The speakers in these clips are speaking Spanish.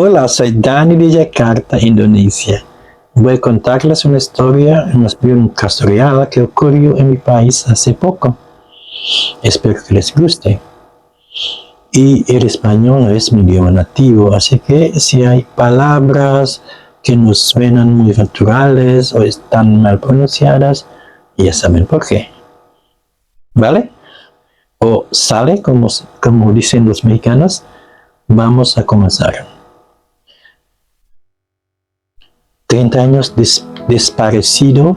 Hola, soy Dani de Yakarta, Indonesia. Voy a contarles una historia, más bien un caso real que ocurrió en mi país hace poco. Espero que les guste. Y el español no es mi idioma nativo, así que si hay palabras que no suenan muy naturales o están mal pronunciadas, ya saben por qué. ¿Vale? O sale, como dicen los mexicanos. Vamos a comenzar. 30 años desaparecido,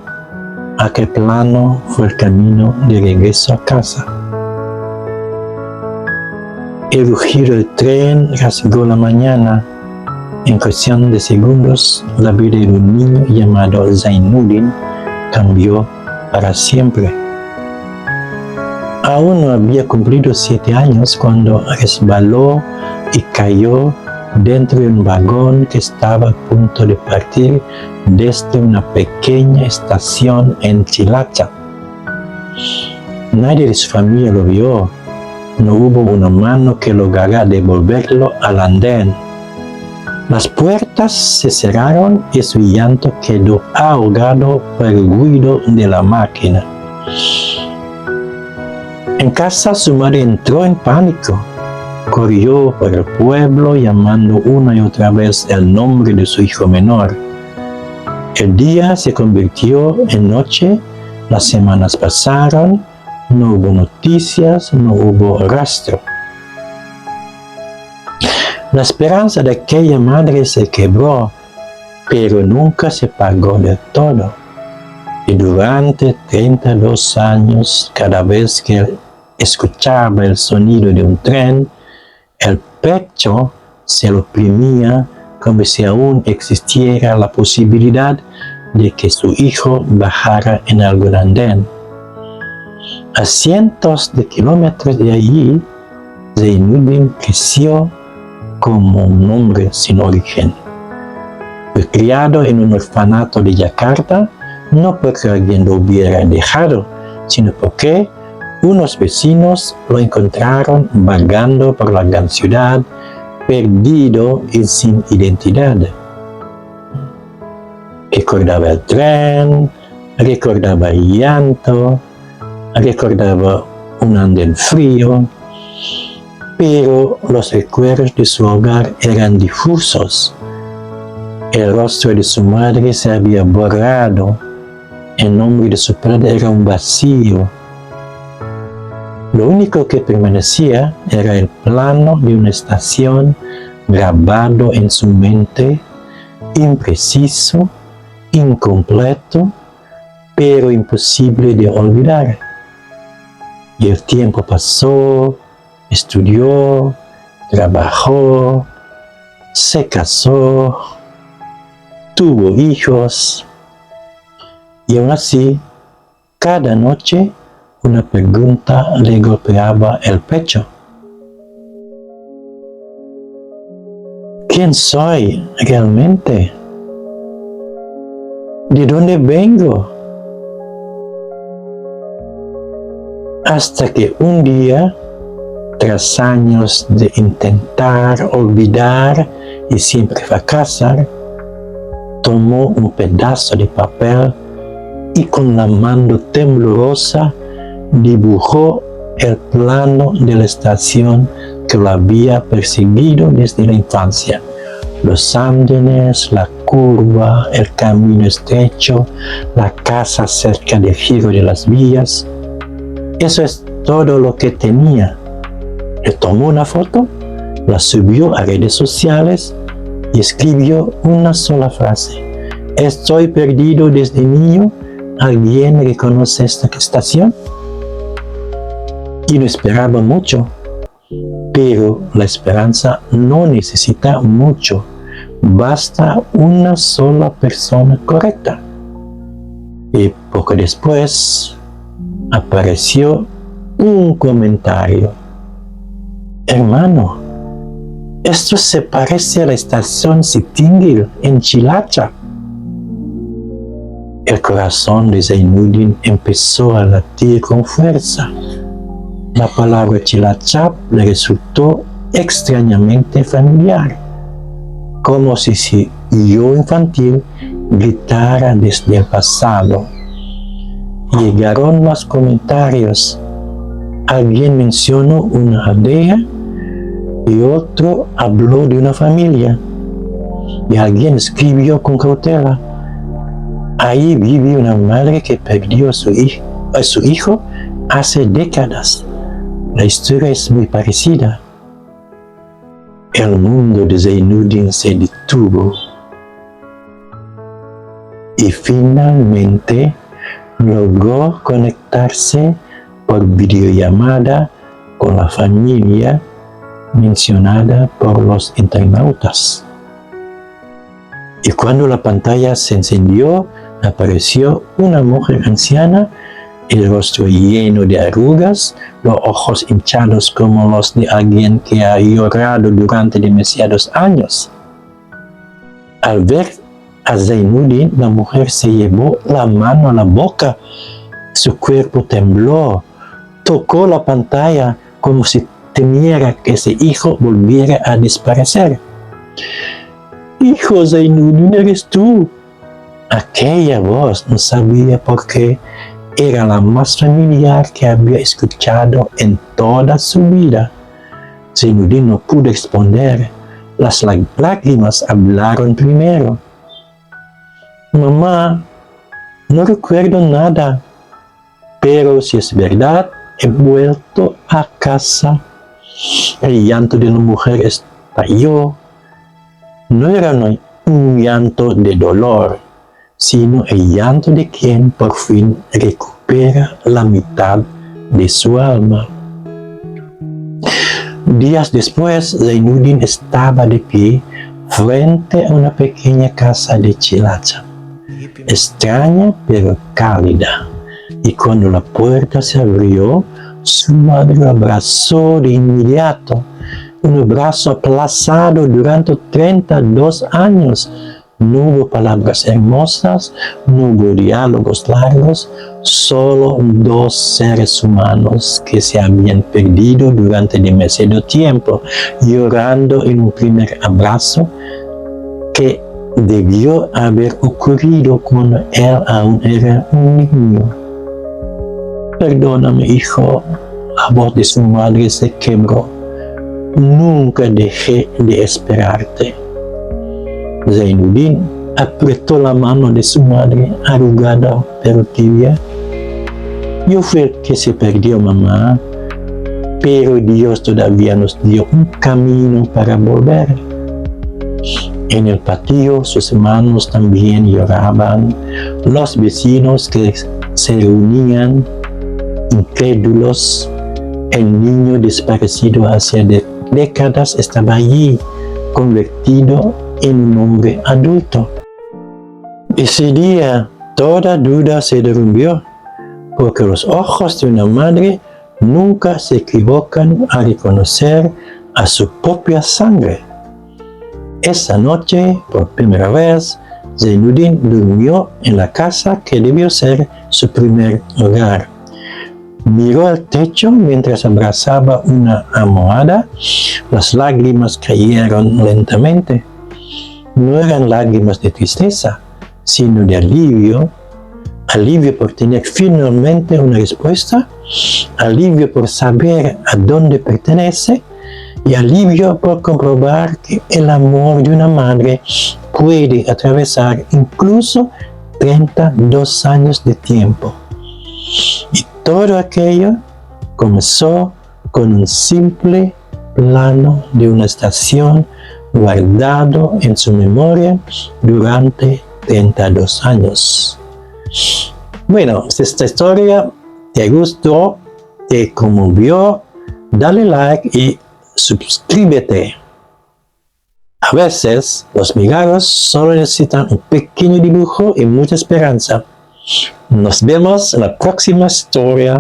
¿a qué plano fue el camino de regreso a casa? El rugido del tren rasgó la mañana. En cuestión de segundos, la vida de un niño llamado Zainuddin cambió para siempre. Aún no había cumplido 7 años cuando resbaló y cayó dentro de un vagón que estaba a punto de partir desde una pequeña estación en Cilacap. Nadie de su familia lo vio. No hubo una mano que lograra devolverlo al andén. Las puertas se cerraron y su llanto quedó ahogado por el ruido de la máquina. En casa su madre entró en pánico. Corrió por el pueblo llamando una y otra vez el nombre de su hijo menor. El día se convirtió en noche, las semanas pasaron, no hubo noticias, no hubo rastro. La esperanza de aquella madre se quebró, pero nunca se pagó del todo. Y durante 32 años, cada vez que escuchaba el sonido de un tren, el pecho se lo oprimía como si aún existiera la posibilidad de que su hijo bajara en algún andén. A cientos de kilómetros de allí, Zainuddin creció como un hombre sin origen. Fue criado en un orfanato de Yakarta, no porque alguien lo hubiera dejado, sino porque unos vecinos lo encontraron vagando por la gran ciudad, perdido y sin identidad. Recordaba el tren, recordaba el llanto, recordaba un andén frío, pero los recuerdos de su hogar eran difusos. El rostro de su madre se había borrado, el nombre de su padre era un vacío. Lo único que permanecía era el plano de una estación grabado en su mente, impreciso, incompleto, pero imposible de olvidar. Y el tiempo pasó, estudió, trabajó, se casó, tuvo hijos, y aún así, cada noche, una pregunta le golpeaba el pecho. ¿Quién soy realmente? ¿De dónde vengo? Hasta que un día, tras años de intentar olvidar y siempre fracasar, tomó un pedazo de papel y con la mano temblorosa dibujó el plano de la estación que lo había perseguido desde la infancia. Los andenes, la curva, el camino estrecho, la casa cerca del giro de las vías. Eso es todo lo que tenía. Le tomó una foto, la subió a redes sociales y escribió una sola frase. Estoy perdido desde niño. ¿Alguien reconoce esta estación? Y no esperaba mucho, pero la esperanza no necesita mucho, basta una sola persona correcta. Y poco después apareció un comentario. Hermano, esto se parece a la estación Sitinggil en Cilacap. El corazón de Zainuddin empezó a latir con fuerza. La palabra Cilacap le resultó extrañamente familiar. como si su yo infantil gritara desde el pasado. Llegaron más comentarios. Alguien mencionó una aldea y otro habló de una familia. Y alguien escribió con cautela: ahí vive una madre que perdió a su hijo hace décadas. La historia es muy parecida. El mundo de Zainuddin se detuvo y finalmente logró conectarse por videollamada con la familia mencionada por los internautas. Y cuando la pantalla se encendió, apareció una mujer anciana, el rostro lleno de arrugas, los ojos hinchados como los de alguien que ha llorado durante demasiados años. Al ver a Zainuddin, la mujer se llevó la mano a la boca. Su cuerpo tembló, tocó la pantalla como si temiera que ese hijo volviera a desaparecer. «Hijo Zainuddin, eres tú». Aquella voz, no sabía por qué, era la más familiar que había escuchado en toda su vida. Zainuddin no pudo responder. Las lágrimas hablaron primero. «Mamá, no recuerdo nada, pero si es verdad, he vuelto a casa». El llanto de la mujer estalló. No era un llanto de dolor, sino el llanto de quien por fin recupera la mitad de su alma. Días después, Zainuddin estaba de pie frente a una pequeña casa de Cilacap, extraña pero cálida, y cuando la puerta se abrió, su madre lo abrazó de inmediato. Un abrazo aplazado durante 32 años. No hubo palabras hermosas, no hubo diálogos largos, solo dos seres humanos que se habían perdido durante demasiado tiempo, llorando en un primer abrazo que debió haber ocurrido cuando él aún era un niño. «Perdóname, hijo», la voz de su madre se quebró. «Nunca dejé de esperarte». Zainuddin apretó la mano de su madre, arrugada pero tibia. «Yo fui el que se perdió, mamá, pero Dios todavía nos dio un camino para volver». En el patio sus hermanos también lloraban. Los vecinos que se reunían incrédulos. El niño desaparecido hace décadas estaba allí, convertido en un hombre adulto. Ese día toda duda se derrumbó, porque los ojos de una madre nunca se equivocan al reconocer a su propia sangre. Esa noche, por primera vez, Zainuddin durmió en la casa que debió ser su primer hogar. Miró al techo mientras abrazaba una almohada. Las lágrimas cayeron lentamente. No eran lágrimas de tristeza, sino de alivio. Alivio por tener finalmente una respuesta, alivio por saber a dónde pertenece y alivio por comprobar que el amor de una madre puede atravesar incluso 32 años de tiempo. Y todo aquello comenzó con un simple plano de una estación guardado en su memoria durante 32 años. Bueno, si esta historia te gustó, te conmovió, dale like y suscríbete. A veces los milagros solo necesitan un pequeño dibujo y mucha esperanza. Nos vemos en la próxima historia.